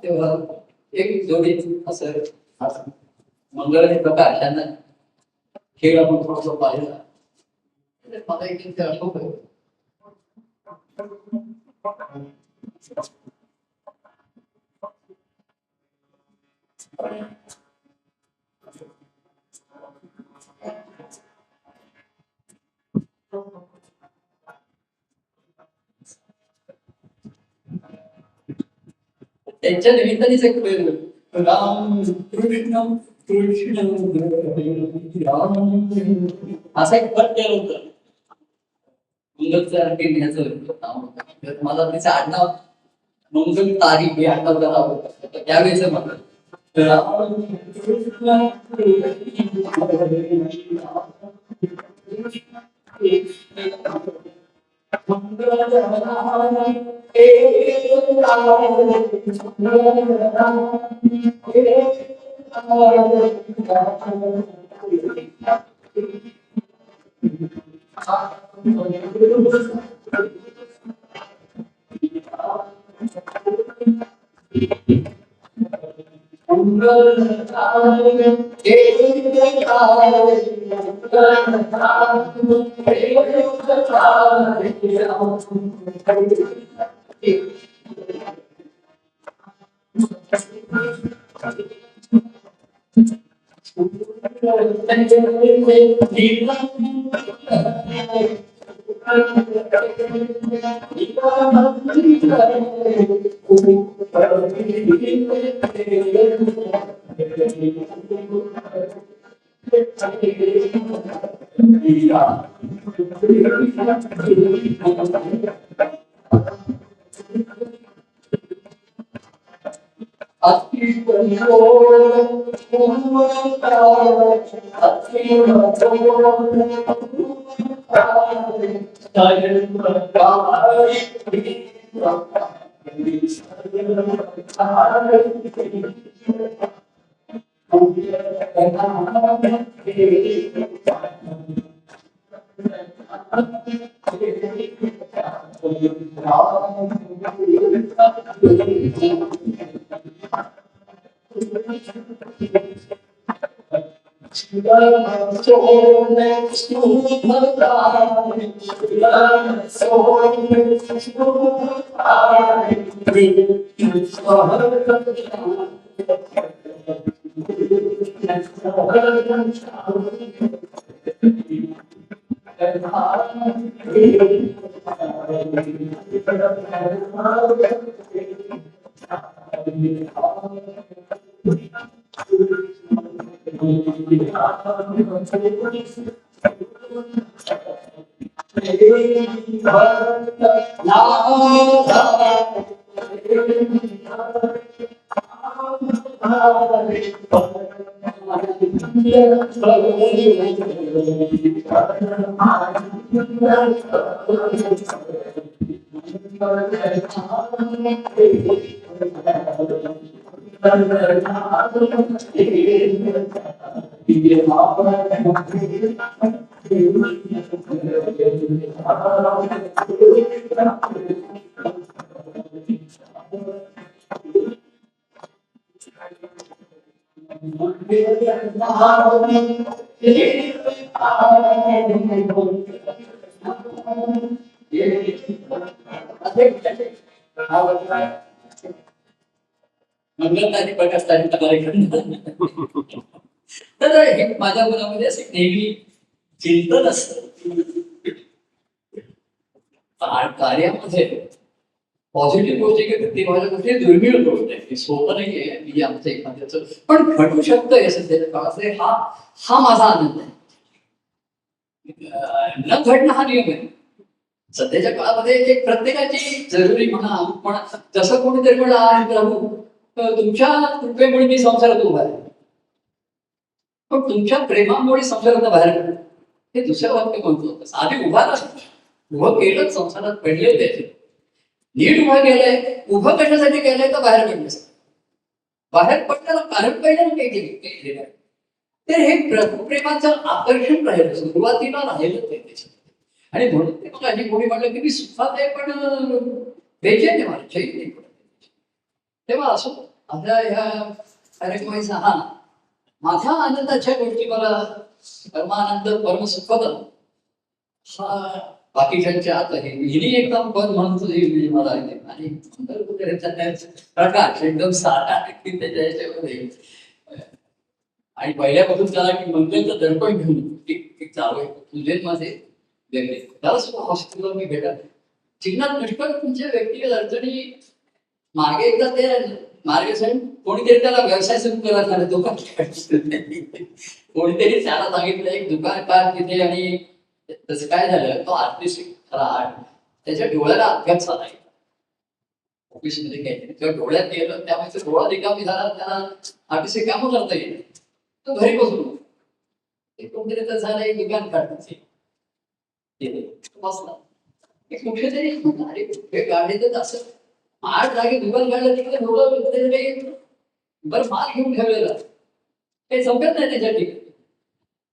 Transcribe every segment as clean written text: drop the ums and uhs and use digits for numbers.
तेव्हा एक जोडी असं मंगळ प्रकार त्यांना खेळ आपण थोडस पाहिला मला एक आठवत त्यांच्या निमित्तानेच एक राम कृष्ण कृष्ण असा एक पद केलं होतं मंगलचं घेण्याचं मला त्याचं आडनाव मंगल तारी हे आडनाव त्याला आवडतं त्यावेळेच म्हणलं राम कृष्ण मंगलतारी प्रकाश तारी तर हे माझ्या मनामध्ये असं नेहमी चिंतन असतं कार्यामध्ये पॉझिटिव्ह गोष्टी ती माझ्या गोष्टी दुर्मिळ गोष्ट आहे ती सोपं नाहीये मी आमचं एखाद्याचं पण घडू शकतं हे सध्याच्या काळात हा माझा आनंद आहे न घडणं हा नियम आहे सध्याच्या काळामध्ये एक प्रत्येकाची जरुरी म्हणा, पण जसं कोणीतरी म्हणा आज प्रभू तुमच्या कृपेमुळे मी संसारात उभा आहे, पण तुमच्या प्रेमामुळे संसारात बाहेर पडलो. हे दुसरं वाक्य म्हणतो. आधी उभा राहा, उभं केलं संसारात पडले त्याचे नीट उभं केलंय. उभं कशासाठी केलंय तर बाहेर पडण्यासाठी. बाहेर पडण्याला कारण पहिलं केलेलं आहे. तर हे प्रभुप्रेमाचं आकर्षण राहिलं, सुरुवातीला राहिलं ते त्याच्यात. आणि म्हणून ते मग आधी कोणी म्हणलं की मी सुखात आहे पण बेचैन आहे, मला चैन नाही पडत. तेव्हा असो आपल्या ह्या कार्यक्रमाचा हा माझ्या आनंदाच्या गोष्टी मला परमानंद परमसुखद हा बाकीच्यांच्या आत आहे. हिनी एकदम पद म्हणतो मला आणि प्रकाश एकदम सारा की त्याच्या ह्याच्यामध्ये. आणि पहिल्यापासून त्याला की मंगलचं दर्पण घेऊन चालू तुझे माझे वेगळे त्याला सुद्धा हॉस्पिटलवर मी भेटत चिन्हात पुष्कळ तुमच्या व्यक्तिगत अडचणी मागे एकदा ते मार्ग साहेब कोणीतरी त्याला व्यवसाय सुरू करायला झाला. दुकान कोणीतरी त्याला सांगितलं एक दुकान काढ तिथे. आणि तसं काय झालं, तो आर्टिस्ट खरा त्याच्या डोळ्याला अपघात झाला ऑफिसमध्ये काही किंवा डोळ्यात गेलं, त्यामुळे तो डोळा रिकामी झाला. त्याला आर्टिस्ट काम करता येईल, तो घरी बसून कोणतरी तर झालं एक दुकान काढते बसला कुठेतरी अरे गाडी तर असं 8 जागे दुकान काढलं तिकडे काही बरं माल घेऊन ठेवलेला काही संपत नाही त्याच्या ठिकाणी.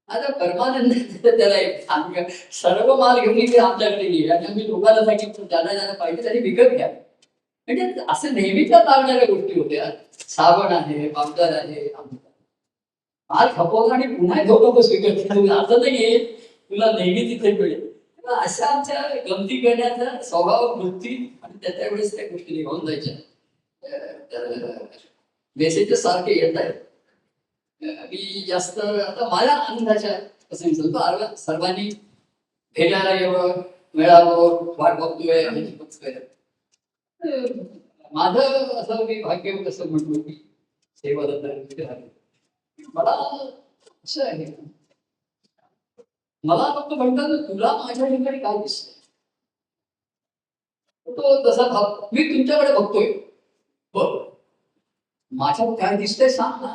आता परमानंद त्याला एक सांगा सर्व माल घेऊन इथे आमच्याकडे गेले आणि आम्ही लोकांना सांगितलं ज्यांना ज्यांना पाहिजे तरी विकत घ्या. म्हणजे असं नेहमीच्या लागणाऱ्या गोष्टी होत्या. साबण आहे, पावडर आहे, माल खपवला आणि पुन्हा घेऊ नकोस विकत. असं नाहीये तुला नेहमी तिथे मिळेल. अशा आमच्या गमती करण्याचा स्वभाव वृत्ती आणि त्याच्या वेळेस त्या गोष्टी निघून जायच्या. मेसेजेस सारखे येत आहेत. मी जास्त आता माझ्या आनंदाच्या कसं सांगतो सर्वांनी भेटायला यावं, मिळावं, वाट बघतोय बघतोय. माझं असं मी भाग्य कसं म्हणतो की सेवा मला असं आहे. मला फक्त म्हणतात तुला माझ्या ठिकाणी काय दिसतंय, तो तसा मी तुमच्याकडे बघतोय बघ माझ्यात काय दिसतंय सांग ना.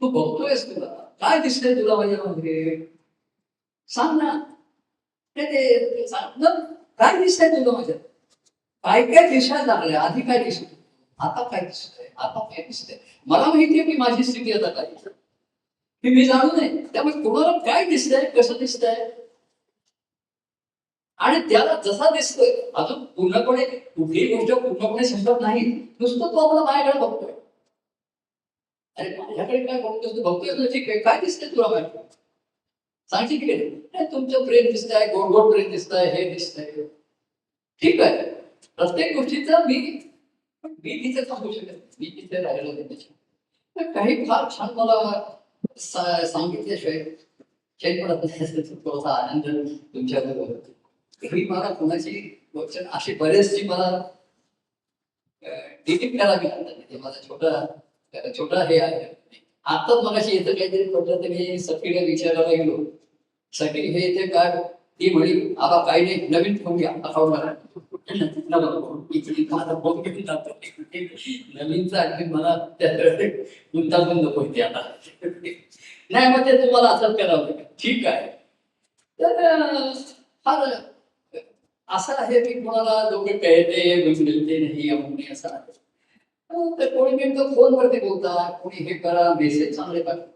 तू बघतोयस तुला काय दिसतंय तुला माझ्यामध्ये सांग ना. ते सांग ना काय दिसतंय तुला माझ्यात. काय काय दिसायला लागलंय. आधी काय दिसत, आता काय दिसतंय, आता काय दिसतंय. मला माहितीये की माझी स्थिती आता काय हे मी जाणू नये. त्यामुळे तुम्हाला काय दिसतंय, कसं दिसतंय आणि त्याला जसा दिसतोय अजून पूर्णपणे कुठलीही गोष्ट पूर्णपणे संपत नाही. नुसतं तो आपला माझ्याकडे बघतोय. अरे माझ्याकडे काय बघतोस तू बघतोय काय दिसतंय तुला माझ्या सांगते की नाही तुमचं प्रेम दिसतंय, गोड गोड प्रेम दिसतंय, हे दिसतंय ठीक आहे. प्रत्येक गोष्टीचा मी तिथे थांबू शकत, मी तिथे राहिलो त्याच्या काही फार छान मला सांगितल्याशिवाय चैन पडत नाही. थोडासा आनंद तुमच्याबरोबर ही मला कोणाची वचन अशी बरेचशी मला डिलीट करावी लागतात. माझा छोटा हे आहे. आताच मगाशी येतं काहीतरी म्हटलं तर मी सखीला विचारायला गेलो. सखी हे येते काय ती म्हणी आता काही नाही नवीन फोन घ्या अकाउंट मला नवीनचा आणखी मला त्याकडे गुंतागुंत होते आता. नाही मग ते तुम्हाला असंच करावं लागेल. ठीक आहे. तर फार असं आहे की कोणाला दोघे कळते मिळते नाही अमुक असं आहे. तर कोणी नेमकं फोनवरती बोलतात, कोणी हे करा मेसेज चांगले पाठवतात.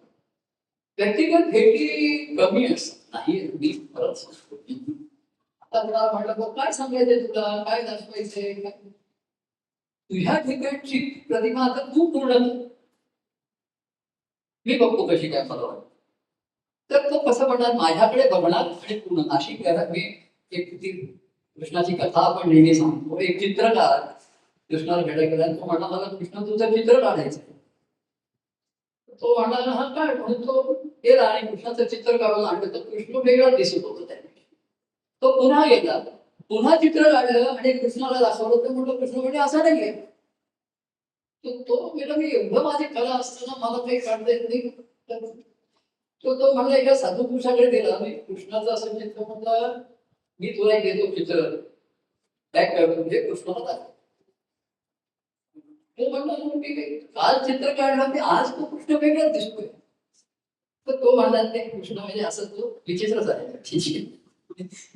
व्यक्तिगत भेटी कमी असतात नाही. मी परत सांगतो आता तुला म्हटलं काय सांगायचंय तुला काय दाखवायचंय तुझ्या ठिकाणची प्रतिमा आता तू पूर्ण मी बघतो कशी काय मला वाटतं. तर तो कसं म्हणणार माझ्याकडे बघणार आणि पूर्ण अशी मी एक कृष्णाची कथा आपण नेहमी सांगतो. एक चित्रकार कृष्णाला भेटायला गेला. तो म्हणला मला कृष्ण तुझं चित्र काढायचं. तो म्हणाला हा काय म्हणून तो गेला आणि कृष्णाचं चित्र काढून आणलं तर कृष्ण वेगळा दिसत होतं त्याने. तो पुन्हा गेला, पुन्हा चित्र काढलं आणि कृष्णाला दाखवलं तर म्हटलं कृष्ण म्हणजे असा नाहीये. तो म्हणजे मी एवढं माझी कला असताना मला काही काढता येत नाही. तो म्हणला एका साधू पुरुषाकडे गेला आणि कृष्णाचं असं चित्र म्हटलं मी तुला एक देतो चित्र, काय म्हणजे कृष्णाला दाखव. तो म्हणला ठीक आहे, काल चित्र काढलं ते आज तो कृष्ण वेगळाच दिसतोय. तर तो म्हणला ते कृष्ण म्हणजे असं तो विचित्रच आहे,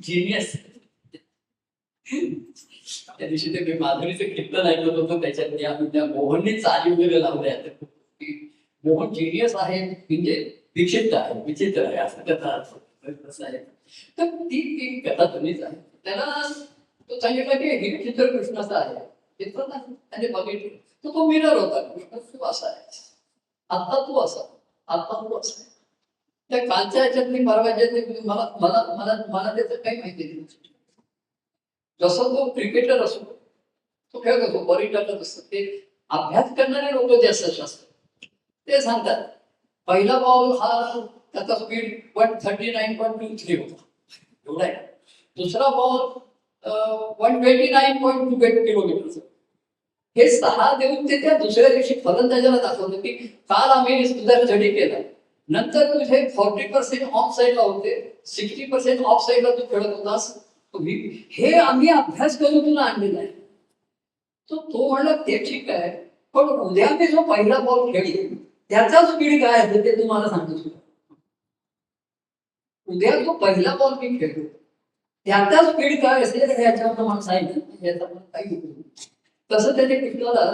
जिनियस. त्या दिवशी ते मी माधुरीचं कीर्तन ऐकत होतो, त्याच्यात आम्ही त्या मोहनने चाली वगैरे लावल्या. मोहन जिनियस आहे म्हणजे विचित्र आहे, विचित्र आहे असं त्याचा अर्थ आहे. तर ती कथा तुम्हीच आहे. त्याला तो सांगितलं की हे चित्र कृष्णाचं आहे, चित्र नाही त्याने बघितलं. तर तो मिरर होता, कृष्ण तू असा आहे, आता तू असा, आता तू असा. त्या कालच्या ह्याच्यातली परवाच्या मला मला मला मला त्याचं काही माहिती नाही. जसं तो क्रिकेटर असो, तो खेळत असो, पर्यटक असतो, ते अभ्यास करणारे लोक जे असतात शास्त्र ते सांगतात पहिला बॉल हा त्याचा स्पीड 139.23 होता, एवढा आहे. दुसरा बॉल 129.28 किलोमीटर. हे 6 देऊन ते त्या दुसऱ्या दिवशी फलंदाजाला दाखवलं की काल आम्ही तुझा स्टडी केला, नंतर तुझे 40% ऑफ साईडला होते, 60% ऑफ साईडला तू खेळत होतास, हे आम्ही अभ्यास करून तुला आणलेला आहे. तो म्हणला ते ठीक आहे, पण उद्या मी जो पहिला बॉल खेळेल त्याचा स्पीड काय आहे ते तुम्हाला सांगतो. उद्या जो पहिला बॉल मी खेळतो त्याचा स्पीड काय असेल याच्यावर मला सांगितलं, याचा मला काही उपयोग. तसं त्याने कृष्णाला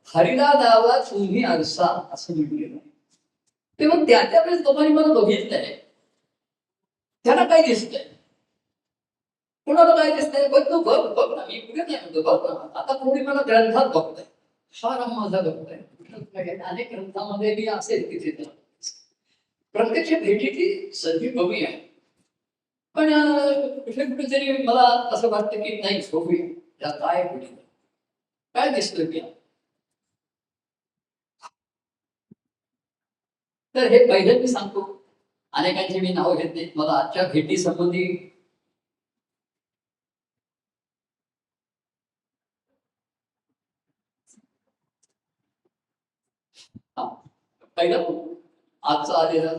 हरिला दावा तुम्ही आरसा असं म्हटलेलं. तेव्हा त्या वेळेस लोकांनी मला बघितलंय, त्याला काय दिसतंय, कुणाला काय दिसतंय, बघ तू बघ बघ ना, मी पुढे नाही म्हणतो बघ ना. आता कोणी मला ग्रंथात बघताय, हा राम माझा बघताय, अनेक ग्रंथामध्ये मी असेल तिथे प्रत्यक्ष भेटीची संधी कमी आहे. पण कुठे कुठेतरी मला असं वाटतं की नाही बघूया त्या काय भेटी काय दिसतोय की. तर हे पहिलं मी सांगतो, अनेकांची मी नावं घेतली. मला आजच्या भेटी संबंधी पहिलं आजचा आलेला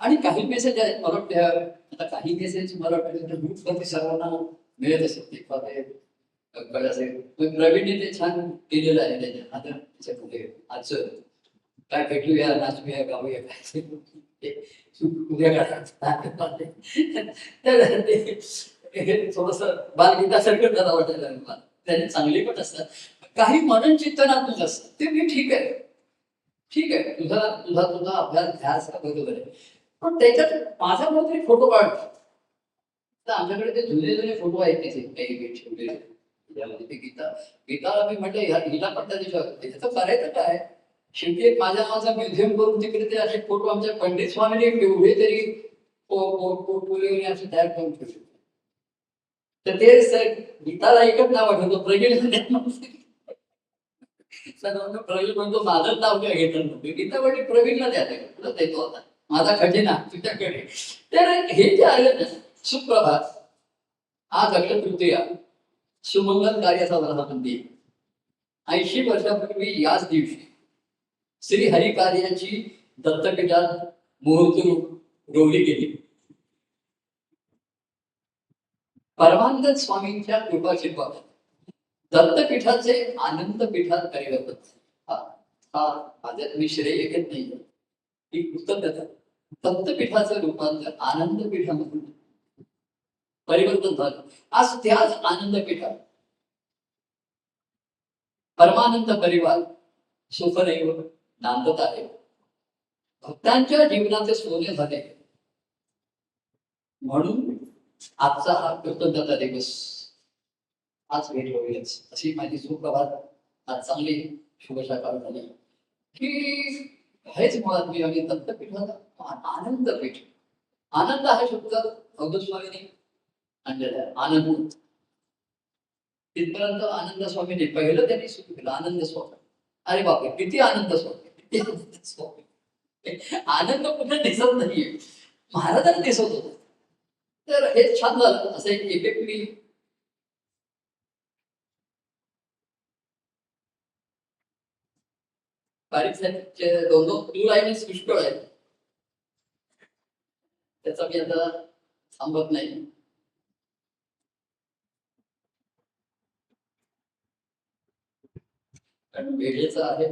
आणि काही मेसेज आहेत मला वाटतं. आता काही मेसेज मला वाटतं ग्रुपवरती सर्वांना मिळत असेल ते असेल. प्रवीणने ते छान केलेलं आहे त्याच्या आता त्याच्यामध्ये आजचं काय भेटूया, नाचूया, गाऊया, काय उद्या तर थोडस बालगीतासारखं त्याला वाटायला मला. त्याने चांगली पण असतात, काही मनन चिंतनात्मक असतात, ते मी ठीक आहे, ठीक आहे, तुझा तुझा तुझा अभ्यास ध्यास बरोबर आहे. पण त्याच्यात माझा कोणतरी फोटो काढतो. तर आमच्याकडे ते जुने जुने फोटो आहेत तिथे काही ठेवलेले, त्यामध्ये ते गीताला मी म्हटलं हिला पण त्या दिवशी त्याचं करायचं काय. शेवटी एक माझा म्युझियम करून तिकडे ते असे फोटो आमच्या पंडित स्वामीने एवढे तरी पोर्टफोलिओने असे तयार करून ठेवले. तर ते सर गीताला एकच नाव आठवतो, प्रवीण म्हणतो माझं नाव काय घेतलं नव्हतं. गीता म्हणजे प्रवीणला द्यायला देतो होता माझा खजिना तुझ्याकडे. तर हे जे आलं ना, सुप्रभात, आज अक्षय तृतीया, सुमंगल कार्याचा वर्धापन. 80 वर्षापूर्वी याच दिवशी श्री हरिकार्याची दत्तपीठात मुहूर्त रोवली गेली. परमानंद स्वामींच्या कृपाशीर्वाद दत्तपीठाचे आनंद पीठात परिवर्तन. मी श्रेय घेत नाही, ही कृतज्ञता. दत्तपीठाचं रूपांतर आनंद पीठामधून परिवर्तन झालं. आज त्याच आनंदपीठात परमानंद परिवार सुखदैव नांदत आहे. भक्तांच्या जीवनाचे सोने झाले, म्हणून आजचा हा कृतज्ञता दिवस आज भेट होईलच अशी माझी सुप्रभात. आज चांगली शुभ सकाळ झाली की हेच मुळात मी आणि दत्तपीठाचा आनंदपीठ. आनंद हा शब्द अवधूत स्वामीने आणलेला आहे. आनंद तिथपर्यंत आनंद स्वामीने पहिलं त्यांनी सुरू केलं, आनंद स्वामी. अरे बापरे, किती आनंद स्वामी, किती आनंद स्वामी. आनंद कुठे दिसत नाहीये, महाराजांना दिसत होत. तर हे छान झालं. असं एक इफेक्ट मी बारीक साहेबचे दोन टू लाईन्स पुष्कळ आहेत, त्याचा मी आता थांबत नाही. कारण वेळेचं आहे.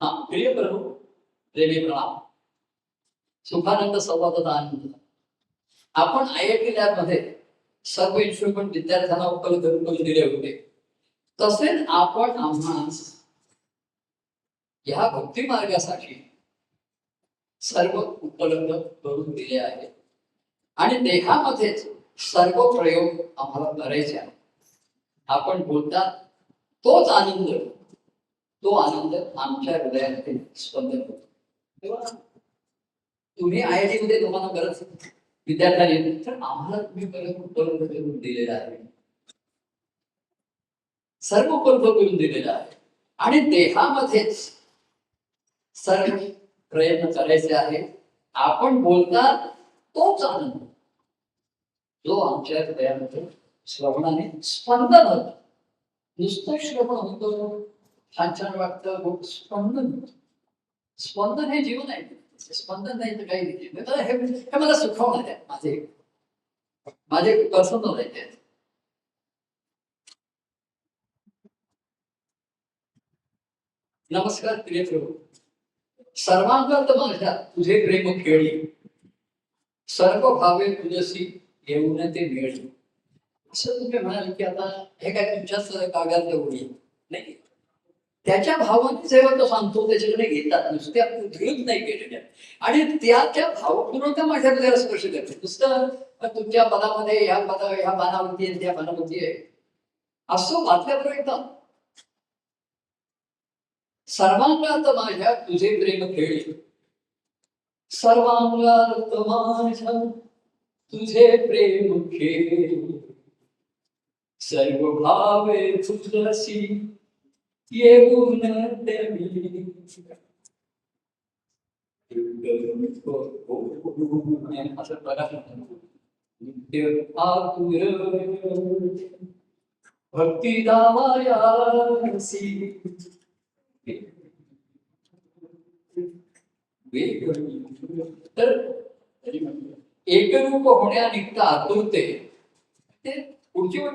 हा, प्रिय प्रभू, प्रेमी प्रणाम. सुखानंद संवादाचा आनंद. आपण IIT लॅब मध्ये सर्व इन्स्ट्रुमेंट विद्यार्थ्यांना उपलब्ध करून दिले होते. तसेच आपण आम्हास या भक्ती मार्गासाठी सर्व उपलब्ध करून दिले आहे आणि देहामध्येच सर्व प्रयोग आम्हाला करायचे आहे. आपण बोलता तोच आनंद, तो आनंद आमच्या हृदयामध्ये स्पंदन होतो. तेव्हा तुम्ही IIT मध्ये तुम्हाला बरंच विद्यार्थ्यांनी तर आम्हाला तुम्ही बरंच उपलब्ध करून दिलेलं आहे, सर्व उपलब्ध करून दिलेलं आहे आणि देहामध्येच सर्व प्रयत्न करायचे आहे. आपण बोलता तोच आनंद जो आमच्या हृदयामध्ये श्रवणाने स्पंदन होतं. नुसतं श्रवण होतं, छान छान वाटतं, स्पंदन होतं. स्पंदन हे जीवन आहे. स्पंदन नाही तर काही नाही. हे मला सुखावणार आहे. माझे पर्सनल आहे. नमस्कार प्रिय प्रभू. सर्वांगत माझ्या तुझे प्रेम खेळी, सर्व भावे तुझशी येऊन ते मिळली. असं तुम्ही म्हणाल की आता हे काय तुमच्याच काव्यात ओळी नाही, त्याच्या भावाने जेव्हा तो सांगतो त्याच्याकडे घेतात, नुसते आपण घेऊन नाही केलेल्या आणि त्या भावपूर्णता माझ्या हृदयाला स्पर्श करते. नुसतं तुमच्या पदामध्ये ह्या पानावरती आहे, त्या पानावरती आहे असं वाचल्याबरोबर एकदम सर्वांगात माझ्या तुझे प्रेम खेळी, सर्वांगात माझ्या तुझे प्रेम खेळी, सर्व भावे तुझशी येऊन देवी. असं प्रकाश भक्ती दावायासी तर एकरूप होण्यानिमित्त आतुरते, ते पुढची वेळ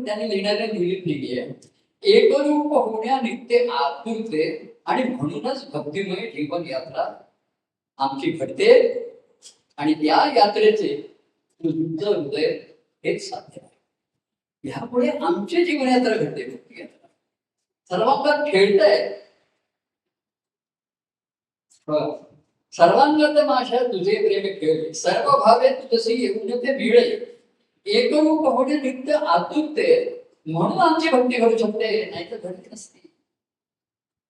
त्यांनी लिहिणाऱ्या लिहिली आहे. एकरूप होण्यानिमित्त आतुरते आणि म्हणूनच भक्तिमय जीवन यात्रा आमची घडते आणि त्या यात्रेचे तुझं हृदय हेच साध्य आहे. ह्यामुळे आमची जीवनयात्रा घडते. भक्ती यात्रा सर्वांगात खेळतंय. सर्वांगात माझ्या तुझे प्रेम खेळले, सर्व भावे तुझशी येऊन ते मिळे, एकरूप होण्यानिमित्त आतुरते म्हणून आमची भक्ती घडू शकते, नाही तर घडत नसते.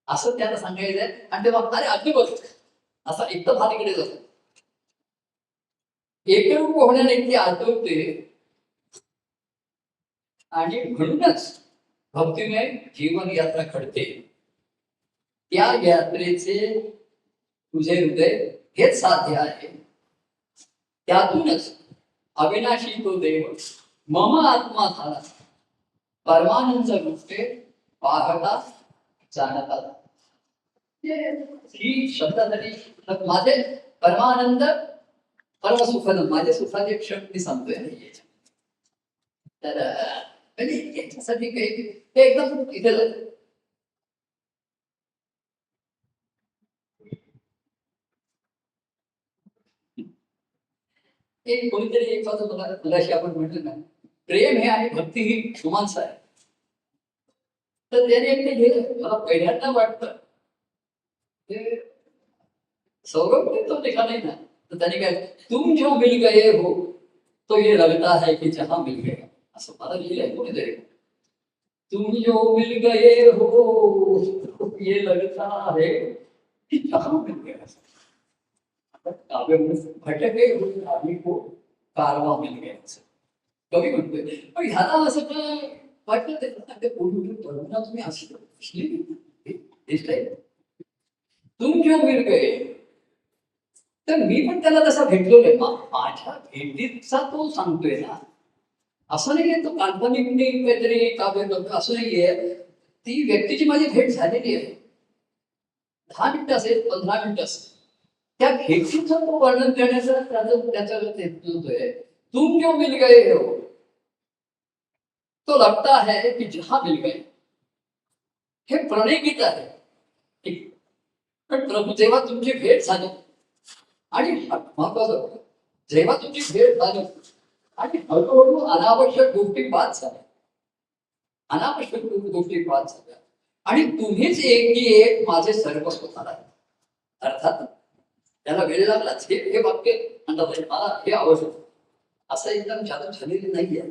असं त्याला सांगायचंय. आणि ते बघणारे अगदी बघ असा एकदम हा तिकडे जातो. एकरूप होण्यानिमित्त आतुरते आणि म्हणूनच भक्तिमय जीवन यात्रा घडते. त्या यात्रेचे तुझे हृदय हेच साध्य आहे. त्यातूनच अविनाशी तो देव मम आत्मा झाला, परमानंद रूपे पाहता जाणता. ही शब्द तरी माझे परमानंद परमसुखद, माझे सुखाचे क्षण मी सांगतोय. तर याच्यासाठी काही ते एकदम इथे जातं. एक कोणीतरी एक बाजू मगाशी आपण म्हटलं ना, प्रेम हे आहे, भक्ती ही सुमांस आहे. तर त्याने एक लिहिलं, मला पहिल्यांदा वाटतं ते सौरभ तो लिखा नाही ना, तर त्याने काय, तुम जो मिल गए हो तो ये लगता है कि जहां मिल गया, असं मला लिहिलंय कोणीतरी. तुम जो मिल गए हो ये लगता है कि जहां मिल गया. काव्य भटके आम्ही को कारवा मिल गया कवी म्हणतोय. पण ह्याला असं काय वाटलं ते तुम्ही असं तुम जो मिल गए. तर मी पण त्याला तसा भेटलो नाही. माझ्या भेटीचा तो सांगतोय ना, असं नाहीये तो काल्पनिक काहीतरी काव्य करतो असं नाहीये. ती व्यक्तीची माझी भेट झालेली आहे. 10 मिनिटं असेल, 15 मिनिटं असेल, त्या भेटीचं तो वर्णन करण्याचा त्याचा तुम जो मिल गए हो तो लगता है की जहां मिल गए. हे प्रणय गीत आहे. ठीक. पण प्रभू जेव्हा तुमची भेट झाली आणि महत्वाचं जेव्हा तुमची भेट झाली आणि हळूहळू अनावश्यक गोष्टी बाद झाल्या, अनावश्यक गोष्टी बाद झाल्या आणि तुम्हीच एक की एक माझे सर्वस्व झाला. अर्थात त्याला वेळ लागलाच. हे वाक्य म्हणतात मला हे आवडतं. असं एकदम जादू झालेली नाहीये.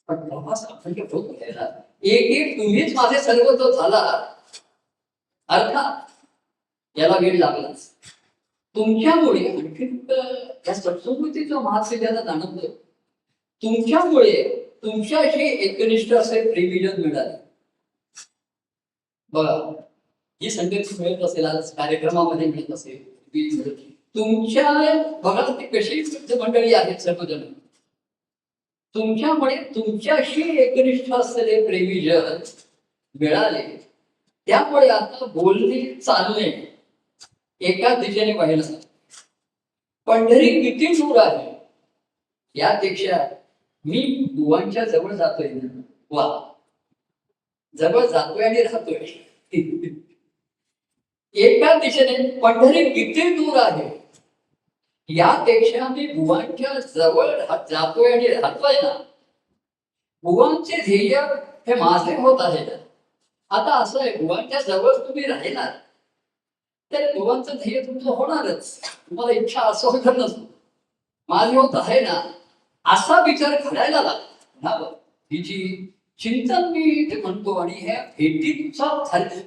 पण प्रवास आपण होत घ्यायला एक एक तुम्हीच माझे सर्वस्व झाला. अर्थात याला वेळ लागलाच. तुमच्यामुळे आणखी या सत्संगतीचं महात्म्य ज्याला जाणवलं, तुमच्यामुळे तुमच्याशी एकनिष्ठ असे प्रेमीजन मिळाले. बघा ही संगती मिळत असेल, आज कार्यक्रमामध्ये मिळत असेल, तुमच्या बघा ती कशी मंडळी आहेत सर्वजण. तुमच्यामुळे तुमच्याशी एकनिष्ठ असलेले प्रेमीजन मिळाले. त्यामुळे आता बोलणे चालणे एका दिशेने पाहिलं. पंढरी किती दूर आहे यापेक्षा मी बुवांच्या जवळ जातोय ना, वा जवळ जातोय आणि राहतोय. एका दिशेने पंढरी किती दूर आहे यापेक्षा मी बुवांच्या जवळ जातोय आणि राहतोय ना. बुवांचे ध्येय हे माझे होत आहे. आता असं आहे, बुवांच्या जवळ तुम्ही राहिलात तर बुवांचं ध्येय तुमचं होणारच. तुम्हाला इच्छा असो का नसो, माझे होत आहे ना असा विचार करायला लागला. हिची चिंतन मी ते म्हणतो. आणि ह्या भेटीचा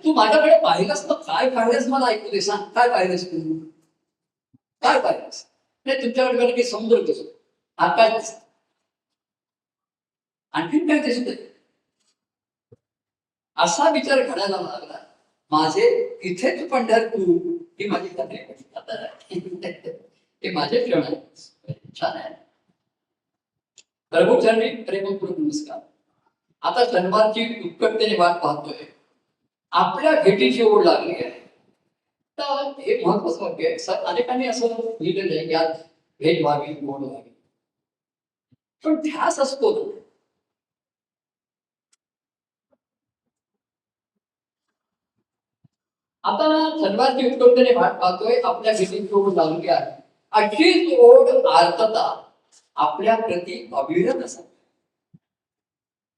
तू माझ्याकडे पाहिलंस तर काय पाहिलंस मला ऐकू दे. सांग काय पाहिलंस तू, काय पाहिलंस. नाही तुमच्याकडे काही समुद्र दिसतो, आकाश दिसत, आणखीन काय दिसत असा विचार करायला लागला. माझे इथेच पंढरपूर ही माझी हे माझे क्षण आहे. छान आहे. प्रभूचरणी प्रेमपूर्वक नमस्कार. आता शनिवारची उत्कटतेने वाट पाहतोय. आपल्या भेटीची ओढ लागली आहे. तर हे महत्वाचं वाक्य आहे. अनेकांनी असं लिहिलेलं आहे की आज भेट व्हावी, ओढ व्हावी. पण ध्यास असतो ना. आता शनिवारची उत्कटतेने वाट पाहतोय. आपल्या भेटीची ओढ लागली आहे. अशीच ओढ आर्तता आपल्या प्रती अविरत असा.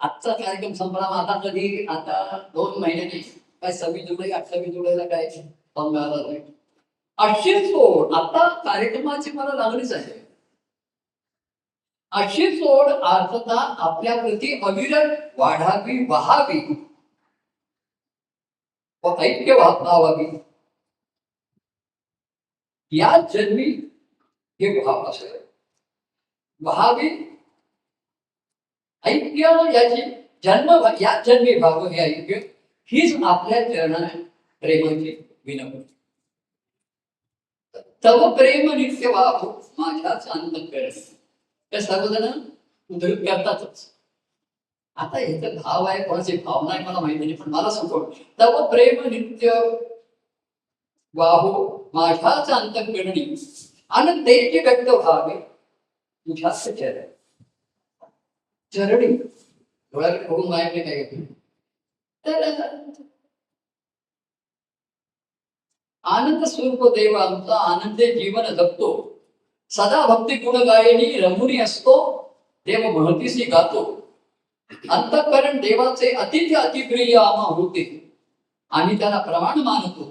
आजचा कार्यक्रम संपला. आता कधी आता 2 महिन्यांनी काय 26 जुलै 28 जुलैला काय संपला. अशीच ओढ आता कार्यक्रमाची मला लागलीच आहे. अशीच ओढ आर्तता आपल्या प्रती अविरत वाढावी, वाहावी व ऐक्य व्हावी. या जन्मी हे भाव असेल व्हावी. ऐक्य याची जन्म या जन्मी भाव हे ऐक्य हीच आपल्या चरणात प्रेमाची विनवणी. तव प्रेम नित्य वाहू माझ्याच अंतःकरणी. ते सर्वजण उद्धृत करतातच. आता याचा भाव आहे, कोणाची भावना आहे मला माहिती नाही, पण मला सुचव. तव प्रेम नित्य वाहू माझ्याच अंतःकरणी आणि तेची व्यक्त व्हावे तुझ्याच चरणी. चरणी डोळ्याकडे बघून माहिती काय तर आनंद स्वरूप देव आमचा आनंदे जीवन जगतो. सदा भक्ती गुण गायनी रमुनी असतो. देव महतीसी गातो. अंतःकरण देवाचे अतिथ्य अतिप्रिय आम्हा होते. आम्ही त्याला प्रमाण मानतो.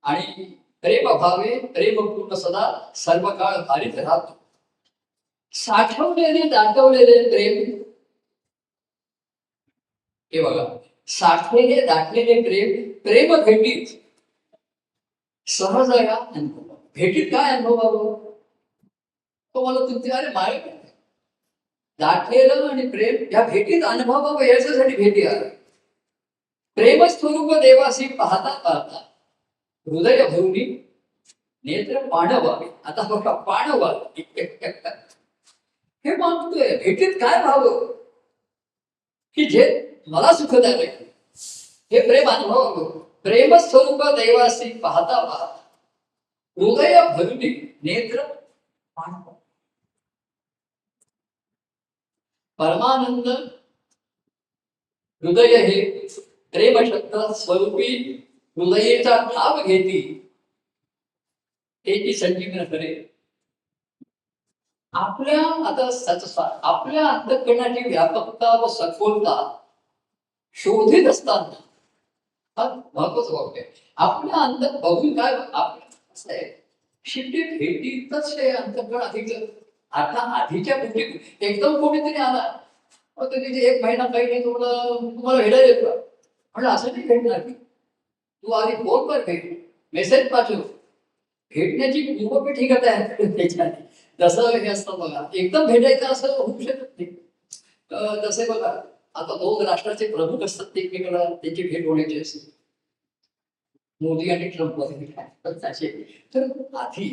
आणि प्रेम भावे प्रेमपूर्ण सदा सर्व काळ भारीत राहतो. साठवलेले दाटवलेले प्रेम हे बघा. साठलेले दाटलेले प्रेम प्रेम भेटीत सहज या अनुभव. भेटीत काय अनुभवावं तो मला तुमचे अरे माय दाटलेलं आणि प्रेम या भेटीत अनुभवावं याच्यासाठी भेटी आला. प्रेमस्वरूप देवासी पाहता पाहता हृदय भरुनी नेत्र पाणवावे. आता बघा पाणवावे हे मागतोय. भेटीत काय व्हावं की जे मला सुखदायक आहे हे प्रेम अनुभवावं. प्रेमस्वरूप देवासी पाहता पाहता हृदय भरुनी नेत्र पाणवावे. परमानंद हृदय हे प्रेमशक्त स्वरूपी हृदयेचा ठाव घेती त्याची संजीवन करे. आपल्या आपल्या अंतःकरणाची व्यापकता व सखोलता शोधित असताना हा महत्वाचं वाक्य आहे. आपल्या अंत बघून काय असं आहे, शेवटी भेटीतच हे अंतःकरण अधिक. आता आधीच्या गोष्टी एकदम कोणीतरी आला तिथे एक महिना काही नाही तुम्हाला भेटायला येतो म्हणलं असं नाही भेटणार की तू आधी फोनवर भेट, मेसेज पाठव, भेटण्याची पूर्वपीठी करता त्याच्या आधी. जसं हे असतं बघा, एकदम भेटायचं असं होऊ शकत नाही. जसे बघा आता दोन राष्ट्राचे प्रमुख असतात एकमेकाला त्यांची भेट होण्याची असते, मोदी आणि ट्रम्प वगैरे. तर आधी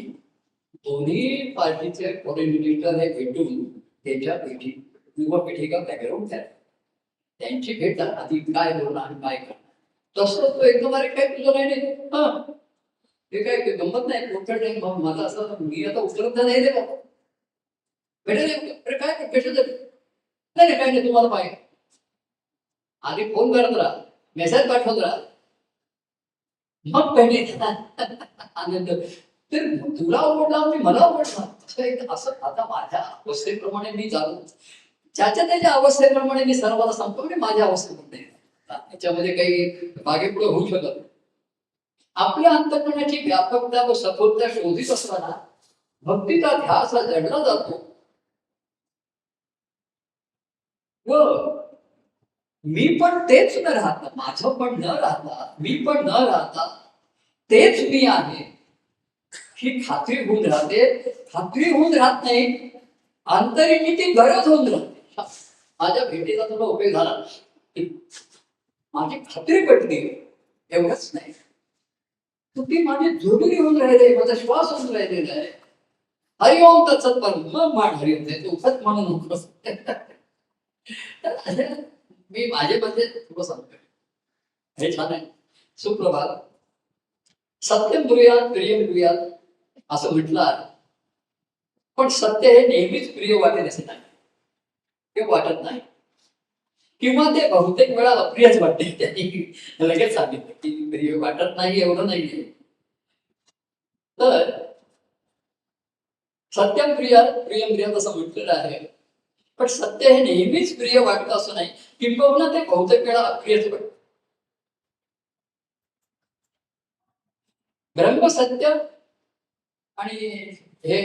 दोन्ही पार्टीचे फॉरेन मिनिस्टर हे भेटून त्याच्या भेटी पूर्वपीठिका बॅकग्राऊंड द्या, त्यांची भेट आधी काय बोलणार काय करणार. तसं तो एकदम अरे काय तुझं नाही हा ते काय गंमत नाही पोटकट नाही. मग मला असं मी आता उपलब्ध नाही दे भेटेल अरे काय कशाचं नाही काही नाही तुम्हाला पाहिजे आधी फोन करत राहा, मेसेज पाठवत राहा, मग पहिले आनंद. तर तुला आवडला म्हणजे मला आवडला असं. आता माझ्या अवस्थेप्रमाणे मी जाणून ज्याच्या त्याच्या अवस्थेप्रमाणे मी सर्वांना सांगतो म्हणजे माझ्या अवस्थेप्रमाणे त्याच्यामध्ये काही मागेपुढे होऊ शकत नाही. आपल्या अंतःकरणाची व्यापकता व सखोलता शोधित असताना भक्तीचा ध्यास हा जडला जातो व मी पण तेच न राहता, माझं पण न राहता, मी पण न राहता तेच मी आहे ही खात्री होऊन राहते. खात्री होऊन राहत नाही, अंतरीची ती गरज होऊन राहते. माझ्या भेटीचा तुला उपयोग झाला, माझी खात्री पटली एवढंच नाही, ती माझी जोडणी होऊन राहिले, माझा श्वास होऊन राहिलेला आहे. हरिओम तत्सत मग मान हरिओम ते उफत म्हणून मी माझे मध्ये तुला सांगतोय हे छान आहे. सुप्रभात, सत्यम ब्रूयात प्रियम ब्रूयात असं म्हटलं आहे, पण सत्य हे नेहमीच प्रिय वाटेल असं नाही, ते वाटत नाही किंवा ते बहुतेक वेळा अप्रियच वाटते. त्यांनी लगेच सांगितलं की प्रिय वाटत नाही एवढं नाहीये. तर सत्यम प्रियात प्रियम प्रियात असं म्हटलेलं आहे, पण सत्य हे नेहमीच प्रिय वाटतं असं नाही, किंबहुना ते बहुतेक वेळा अप्रियच वाटतं. ब्रह्मसत्य आणि हे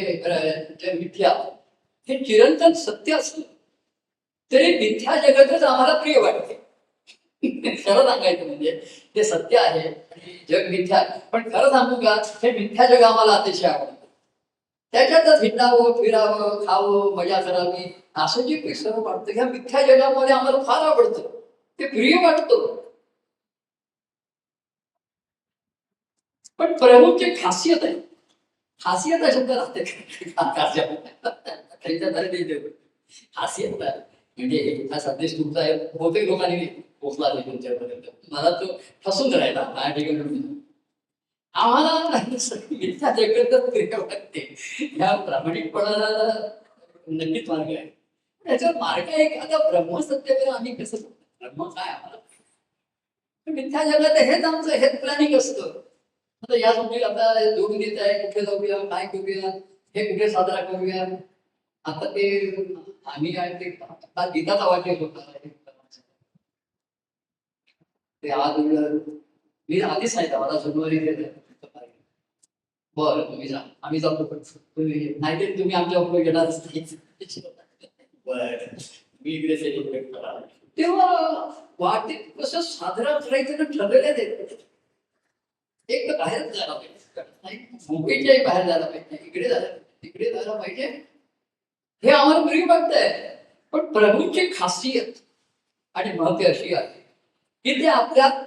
मिथ्या हे चिरंतन सत्य असतं तरी मिथ्या जगतच आम्हाला प्रिय वाटते. खरं सांगायचं म्हणजे ते सत्य आहे आणि जग मिथ्या, पण खरं सांगू का हे मिथ्या जग आम्हाला अतिशय आवडतं. त्याच्यातच हिंडावं फिरावं खावं मजा करावी असं जे सर्व वाटतं ह्या मिथ्या जगामध्ये आम्हाला फार आवडतं, ते प्रिय वाटतं. पण प्रभूंची खासियत आहे, खासियत हा शब्द राहते खासियत म्हणजे हा संदेश तुमचा आहे, बहुतेक लोकांनी पोचला नाही तुमच्यापर्यंत, मला तो ठसून राहिला माझ्या ठिकाणी. आम्हाला मिथ्या जगतच प्रिय वाटते, ह्या प्रामाणिकपणाला नक्कीच मार्ग आहे. त्याच्यावर मार्ग एक आता ब्रह्मसत्य आम्ही कसं ब्रह्म काय आम्हाला मिथ्या जगात हेच आमचं हेच प्लॅनिंग असतं. आता या समोर आता जोडून येत आहे, कुठे जाऊया काय करूया हे कुठे साजरा करूया. आता ते आम्ही काय ते गीताचा वाक्य होता ते आज मी आधीच सांगितलं मला सोमवारी बरं तुम्ही जा आम्ही जातो, पण तुम्ही नाही तुम्ही आमच्या बरोबर येणारच नाही. बरं मी इकडे सेलिब्रेट करा तेव्हा वाटे कसं साजरा करायचं ना ठरवण्यात येत. एक तर बाहेर जायला पाहिजे, मुंबईच्याही बाहेर जायला पाहिजे, इकडे जायला तिकडे जायला पाहिजे, हे आम्हाला प्रिय वाटतंय. पण प्रभूंची खासियत आणि महत्व अशी आहे की ते आपल्यात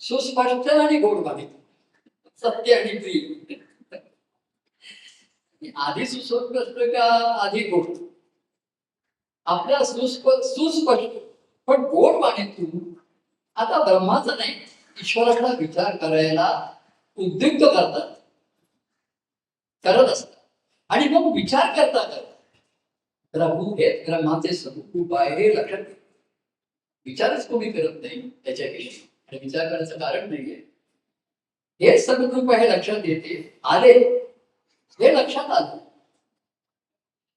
सुस्पष्ट आणि गोड मागित सत्य आणि प्रिय आधी सुस्पष्ट का आधी गोड, आपल्या सुस्पष्ट पण गोड वाणीतून आता ब्रह्माचं नाही ईश्वराचा विचार करायला उद्युक्त करतात करत असतात. आणि मग विचार करता करता प्रभू हेच ब्रह्माचे स्वरूप आहे हे लक्षात विचारच कोणी करत नाही त्याच्याविषयी, आणि विचार करायचं कारण नाहीये. हे सद्गुरूप हे लक्षात येते, आले हे लक्षात आलं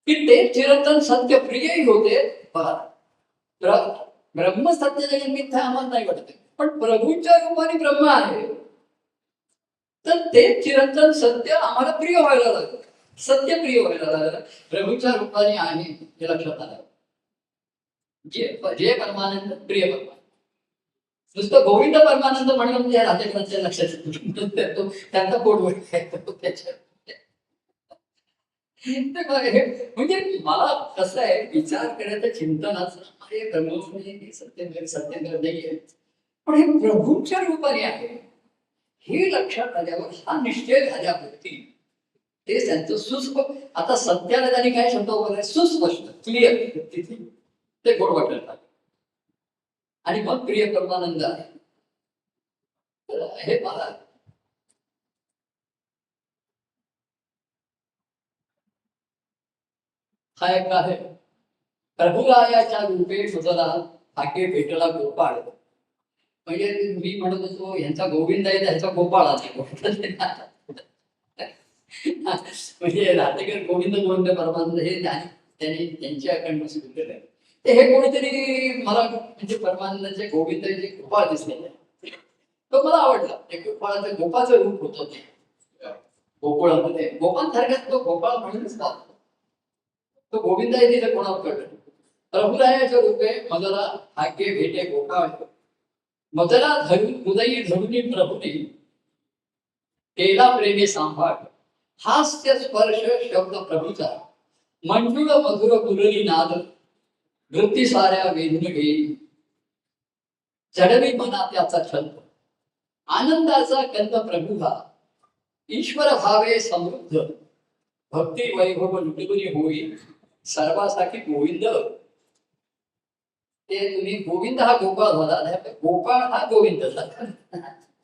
की ते चिरंतन सत्य प्रियही होते. पहा, ब्रह्म सत्य जगत मिथ्या आम्हाला नाही वाटत, पण प्रभूंच्या रूपाने ब्रह्म आहे, तर ते चिरंतन सत्य आम्हाला प्रिय व्हायला लागलं, सत्य प्रिय व्हायला लागलं, प्रभूच्या रूपाने आहे हे लक्षात आलं. जे जे परमानंद प्रिय परमानंद, नुसतं गोविंद परमानंद म्हणलं म्हणजे राजेकरांच्या लक्षात येतो, त्यांचा पोट त्याच्या म्हणजे मला कसं आहे, विचार करायचं चिंतनाचं, हे ब्रह्म सत्य सत्य नाहीये, पण हे प्रभूच्या रूपाने आहे हे लक्षात आल्यावर, हा निश्चय झाल्यावरती ते त्यांचं सुस्पष्ट, आता सत्याला त्यांनी काय शब्द वापरलाय, सुस्पष्ट क्लिअर, तिथे ते गोड वाटत आणि मग प्रिय परमानंद आहे. हे मला हा एक आहे, प्रभुरायाच्या रूपे सुजला हाके भेटला गोपाळ. म्हणजे मी म्हणत होतो यांचा गोविंद आहे, त्यांचा गोपाळ आहे. म्हणजे राधेकर गोविंद गोविंद परमानंद हे त्यांनी त्यांच्याकडनं स्वीकारलं आहे. ते हे कोणीतरी मला म्हणजे परमानंदाचे गोविंद जे गोपाळ दिसले, तो मला आवडला. गोपाळाचं गोपाचं रूप होतं ते गोकुळामध्ये, गोपांसारखाच तो गोपाळ म्हणूनच तो गोविंद आहे तिथे कोणावर कळलं. प्रभुरायाच्या रूपे मजला हाके भेटे गोपाळ, मजला धरून उदयी धरुणी प्रभुने केला प्रेमी सांभाळ. हास्य स्पर्श शब्द प्रभूचा, मंजुळ मधुर कुरली नाद, वृत्ती साऱ्या वेधून घेई. चढवी मना त्याचा छंद, आनंदाचा कंद प्रभू हा, ईश्वर भावे समृद्ध, भक्ती वैभव लुटुनी होई. सर्वासाठी गोविंद, ते तुम्ही गोविंद हा गोपाळ झाला, गोपाळ हा गोविंद झाला,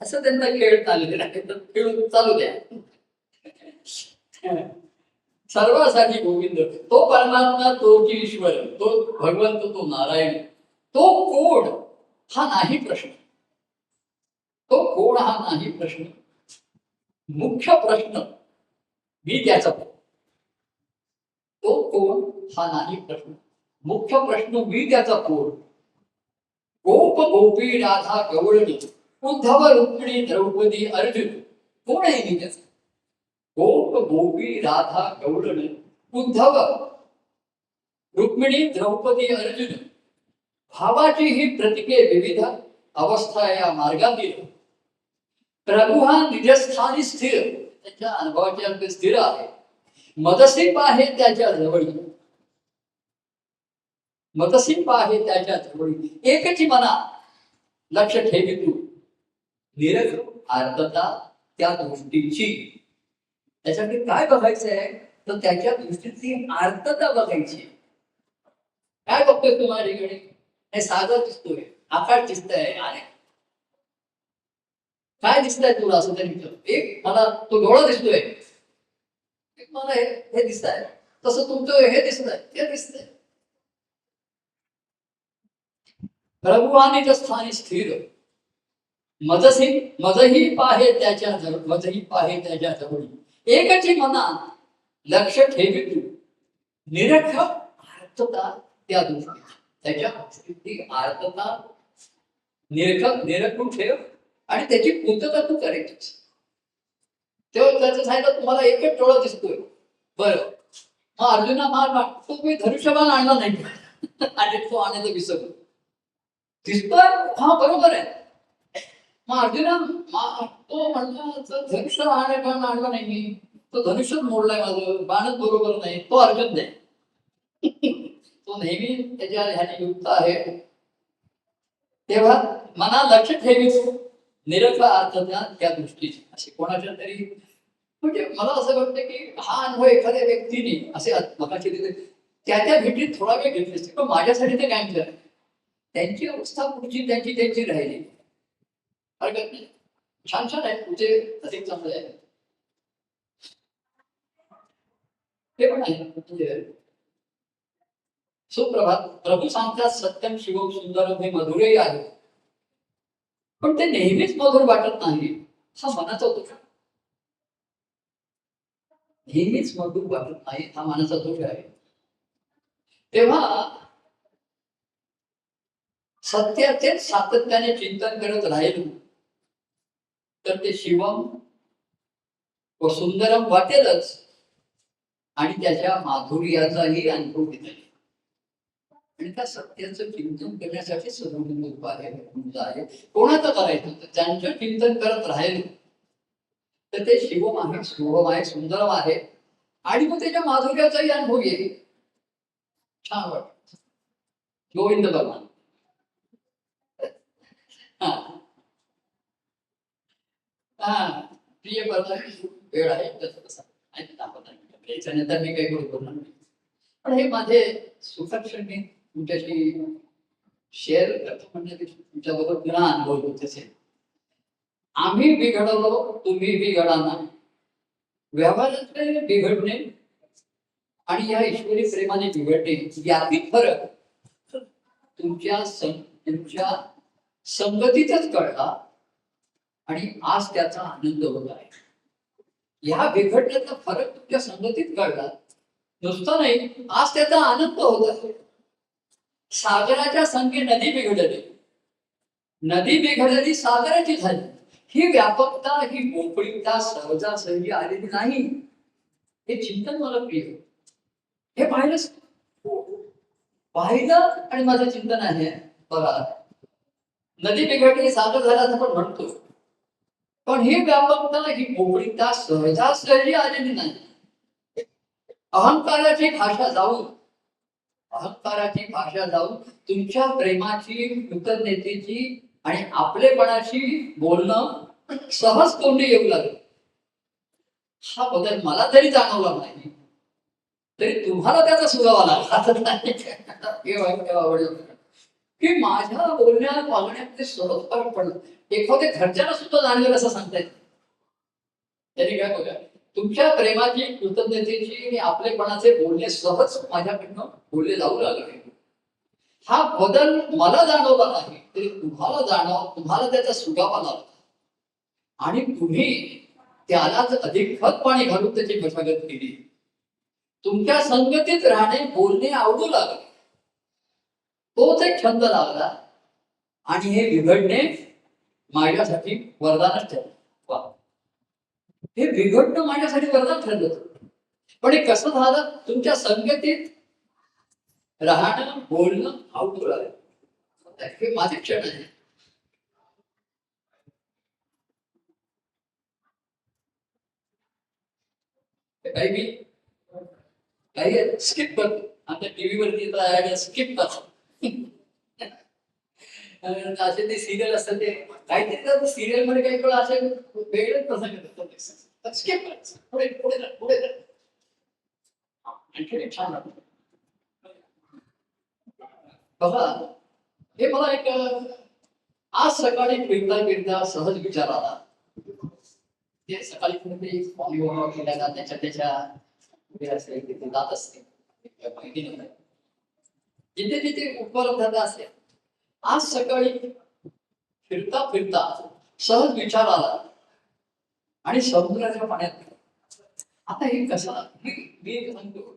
असं त्यांचा खेळ चाललेला आहे. खेळ चालू द्या. सर्वासाठी गोविंद, तो परमात्मा, तो ईश्वर, तो भगवंत, तो नारायण, तो कोण हा नाही प्रश्न, तो कोण हा नाही प्रश्न, मुख्य प्रश्न मी त्याचा, तो कोण हा नाही प्रश्न, मुख्य प्रश्न मी त्याचा कोण. गोप गोपी राधा गवळणी, उद्धव रुक्मिणी द्रौपदी अर्जुन, कोण आहे मी त्याचा. गोप गोपी राधा गवळणी, उद्धव रुक्मिणी द्रौपदी अर्जुन, भावाची ही प्रतीके विविध अवस्था या मार्गातील. प्रभू हा निजस्थानी स्थिर, त्याच्या अनुभवाच्या अगदी स्थिर आहे. मदसिप आहे त्याच्या जवळी, मदसिप आहे त्याच्या जवळी. एकची मना लक्ष ठेवी तू, निरख आर्तता त्या दृष्टीची. त्याच्याकडे काय बघायचंय, तर त्याच्या दृष्टीतली आर्तता बघायची. काय बघतोय तू माझ्याकडे, हे सागर दिसतोय, आकाश दिसतंय, आणि काय दिसतंय तुला असं तरी. एक मला तो डोळा दिसतोय, मला हे दिसत आहे, तसं तुमचं हे दिसत आहे, ते दिसतंय. प्रभुवानीच्या स्थानी स्थिर, मजही पाहे त्याच्या जवळ, मजही पाहे त्याच्या जवळ. एकची मना लक्ष ठेवी तू, निरख आर्तता त्या दृष्टी, त्याच्या दृष्टीची आर्तता निरखून ठेव, आणि त्याची पूर्तता तू करायचीच. तेव्हा त्याचं सांगितलं तुम्हाला एकच डोळा दिसतोय, बरं मग अर्जुना मार, तो मी धनुष्यबाण आणला नाही आणि तो आणायचं विसरलो. दिसतोय, हा बरोबर आहे. मग अर्जुना तो म्हणला धनुष्य आणलं नाही मी, तो धनुष्यच मोडलाय माझं, बाणच बरोबर नाही, तो अर्जुन नाही. तो नेहमी त्याच्या ह्याने युक्त आहे. तेव्हा मना लक्ष ठेवी, निरख अर्थता त्या दृष्टीची. असे कोणाच्या तरी, म्हणजे मला असं वाटतं की हा अनुभव एखाद्या व्यक्तीने असे मगाशी त्या भेटीत थोडा वेळ घेतली असते, पण माझ्यासाठी ते काय झालं, त्यांची अवस्था पुढची त्यांची राहिली. हरकत नाही, छान छान आहे, तुझे अधिक चांगले आहे, ते पण आहे. सुप्रभात. प्रभू सांगतात सत्यम शिवम सुंदरम हे मधुरही आहे, पण ते नेहमीच मधुर वाटत नाही. हा मनाचा दोष आहे. नेहमीच मधुर वाटत नाही हा मनाचा दोष आहे. तेव्हा सत्याचे सातत्याने चिंतन करत राहिलो तर ते शिवम व सुंदरम वाटेलच आणि त्याच्या माधुर्याचाही अनुभव घेता येईल. आणि त्या सत्याचं चिंतन करण्यासाठी सर्वबिंदू उपाय आहे. कोणाचं करायचं तर त्यांचं चिंतन करत राहिलो तर ते शिवम आहे, शुभम आहे, सुंदरम आहे आणि मग त्याच्या माधुर्याचाही अनुभव येईल. छान वाटत. गोविंद भगवान. हा हा प्रिय परमात्मा वेळ आहे तसं तसं त्याच्यानंतर मी काही बोलणार नाही. पण हे माझे सुखक्षण मी तुमच्याशी शेअर करतो म्हणजे तुमच्याबरोबर पुन्हा अनुभव होत असेल. आम्ही बिघडलो तुम्ही बिघडाना. व्यवहारातले बिघडणे आणि या ईश्वरी प्रेमाने बिघडणे यातील फरक तुमच्या संगतीतच कळला आणि आज त्याचा आनंद होत आहे. ह्या बिघडण्याचा फरक तुमच्या संगतीत कळला. नुसतं नाही, आज त्याचा आनंद होत आहे. सागराच्या संगे नदी बिघडली, नदी बिघडली सागराची झाली. ही व्यापकता, ही मोकळीकता सहजासहजी आलेली नाही. हे चिंतन मला प्रिय. हे पाहिलं आणि माझं चिंतन आहे. बघा, नदी बिघडली सागर झाला असं पण म्हणतो, पण ही व्यापकता, ही मोकळीकता सहजासहजी आलेली नाही. अहंकाराची भाषा जाऊन तुमच्या प्रेमाची, कृतज्ञतेची आणि आपलेपणाची बोलणं सहज तोंडी येऊ लागलं. हा बदल मला जरी जाणवला नाही तरी तुम्हाला त्याचा सुगावा लागला की माझ्या बोलण्या वागण्यात ते सहज फरक पडलं. एखाद्या घरच्याला सुद्धा जाणवेल असं सांगता येत. त्यांनी काय बघा, तुमच्या प्रेमाची, कृतज्ञतेची आणि आपलेपणाचे बोलणे सहज माझ्याकडनं बोलले जाऊ लागले. हा बदल मला जाणवला नाही तरी तुम्हाला त्याचा सुगावा लागला आणि तुम्ही त्यालाच अधिक खत पाणी घालून त्याची मशागत केली. तुमच्या संगतीत राहणे, बोलणे आवडू लागले. तोच एक छंद लागला आणि हे बिघडणे माझ्यासाठी वरदानच ठरलं. हे बिघडणं माझ्यासाठी वरदान ठरलं. पण हे कसं झालं? तुमच्या संगतीत राहणं, बोलणं आवडू लागलं. हे माझे क्षण आहे. काही स्किप करतो. आमच्या टीव्हीवरती स्किप करतो. असे ते सिरियल असतात, ते काहीतरी सिरियल मध्ये काही वेळा असे वेगळेच प्रसंग असतात. स्किप करायचं, पुढे पुढे पुढे आणखी छान वाटत. बघा, हे मला एक आज सकाळी फिरता सहज विचार आला. ते सकाळी कुठे त्याच्या जात असते, जिथे जिथे उपलब्धता असते. आज सकाळी फिरता सहज विचार आला आणि समुद्राच्या पाण्यात. आता हे कसं, मी सांगतो,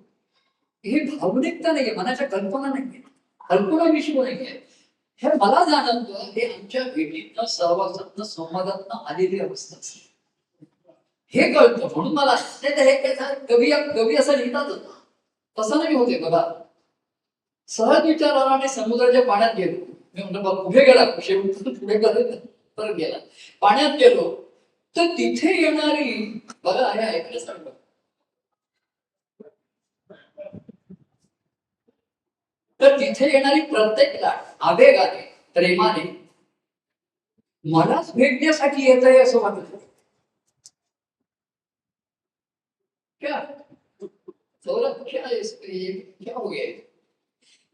ही भावनिकता नाहीये, मनाच्या कल्पना नाहीये, कल्पना विश्व नाहीये. हे मला जाणवतं, हे आमच्या भेटीतनं, सहवासातनं, संवादातनं आलेली अवस्था असते. हे कळतं म्हणून मला हे कवी असं लिहितातच, तसं नाही होते. बघा, सहज विचार आला आणि समुद्राच्या पाण्यात गेलो. मी म्हणतो बघ कुठे गेला, पुढे परत गेला. पाण्यात गेलो तर तिथे येणारी, बघा हे ऐकण्यासारखं, तर तिथे येणारी प्रत्येक लाट आवेगाने, प्रेमाने मलाच भेटण्यासाठी येत आहे असं वाटत. क्या हो गया?